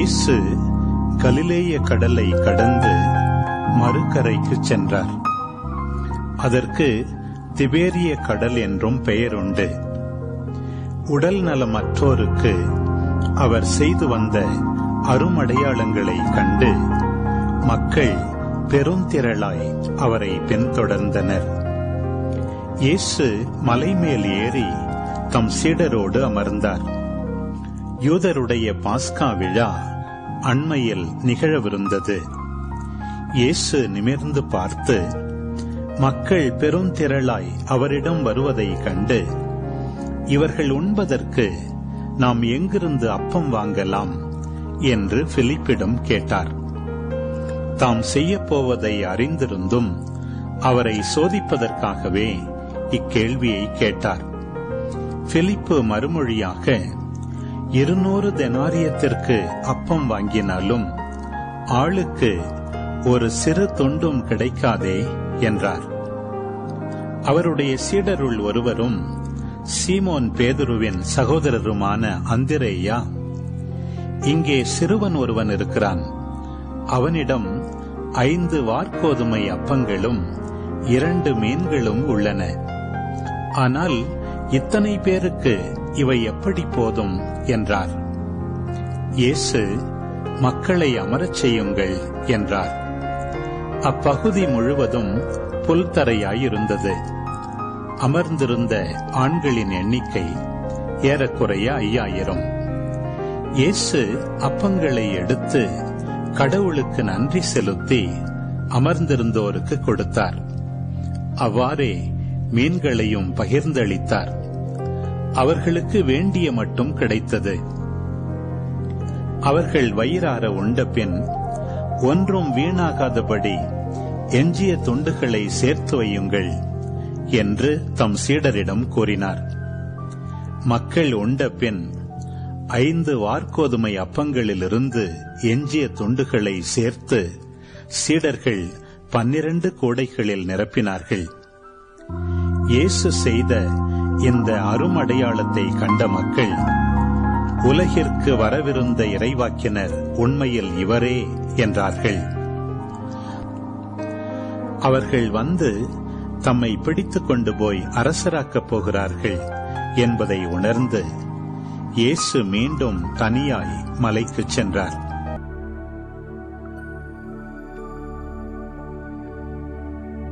இயேசு கலிலேய கடலை கடந்து மறுகரைக்கு சென்றார். அதற்கு திபேரிய கடல் என்றும் பெயருண்டு. உடல் நலமற்றோருக்கு அவர் செய்து வந்த அருமடையாளங்களை கண்டு மக்கள் பெருந்திரளாய் அவரை பின்தொடர்ந்தனர். இயேசு மலைமேல் ஏறி தம் சீடரோடு அமர்ந்தார். யூதருடைய பாஸ்கா விழா அண்மையில் நிகழவிருந்தது. இயேசு நிமிர்ந்து பார்த்து மக்கள் பெருந்திரளாய் அவரிடம் வருவதை கண்டு, இவர்கள் உண்பதற்கு நாம் எங்கிருந்து அப்பம் வாங்கலாம் என்று பிலிப்பிடம் கேட்டார். தாம் செய்யப்போவதை அறிந்திருந்தும் அவரை சோதிப்பதற்காகவே இக்கேள்வியை கேட்டார். பிலிப்பு மறுமொழியாக, 200 தெனாரியத்திற்கு அப்பம் வாங்கினாலும் ஆளுக்கு ஒரு சிறு துண்டும் கிடைக்காதே என்றார். அவருடைய சீடருள் ஒருவரும் சீமோன் பேதுருவின் சகோதரருமான அந்திரேயா, இங்கே சிறுவன் ஒருவன் இருக்கிறான். அவனிடம் 5 வாற்கோதுமை அப்பங்களும் 2 மீன்களும் உள்ளன. ஆனால் இத்தனை பேருக்கு இவை எப்படி போதும் என்றார். இயேசு, மக்களை அமரச் செய்யுங்கள் என்றார். அப்பகுதி முழுவதும் புல்தரையாயிருந்தது. அமர்ந்திருந்த ஆண்களின் எண்ணிக்கை ஏறக்குறைய 5000. இயேசு அப்பங்களை எடுத்து கடவுளுக்கு நன்றி செலுத்தி அமர்ந்திருந்தோருக்கு கொடுத்தார். அவ்வாறே மீன்களையும் பகிர்ந்தளித்தார். அவர்களுக்கு வேண்டிய மட்டும் கிடைத்தது. அவர்கள் வயிறார உண்ட பின் ஒன்றும் வீணாகாதபடி எஞ்சிய துண்டுகளை சேர்த்து வையுங்கள் என்று தம் சீடரிடம் கூறினார். மக்கள் உண்ட பின் 5 வாற்கோதுமை அப்பங்களிலிருந்து எஞ்சிய துண்டுகளை சேர்த்து சீடர்கள் 12 கூடைகளில் நிரப்பினார்கள். இயேசு செய்த இந்த அருமடையாளத்தை கண்ட மக்கள், உலகிற்கு வரவிருந்த இறைவாக்கினர் உண்மையில் இவரே என்றார்கள். அவர்கள் வந்து தம்மை பிடித்துக் கொண்டு போய் அரசராக்கப் போகிறார்கள் என்பதை உணர்ந்து இயேசு மீண்டும் தனியாய் மலைக்குச் சென்றார்.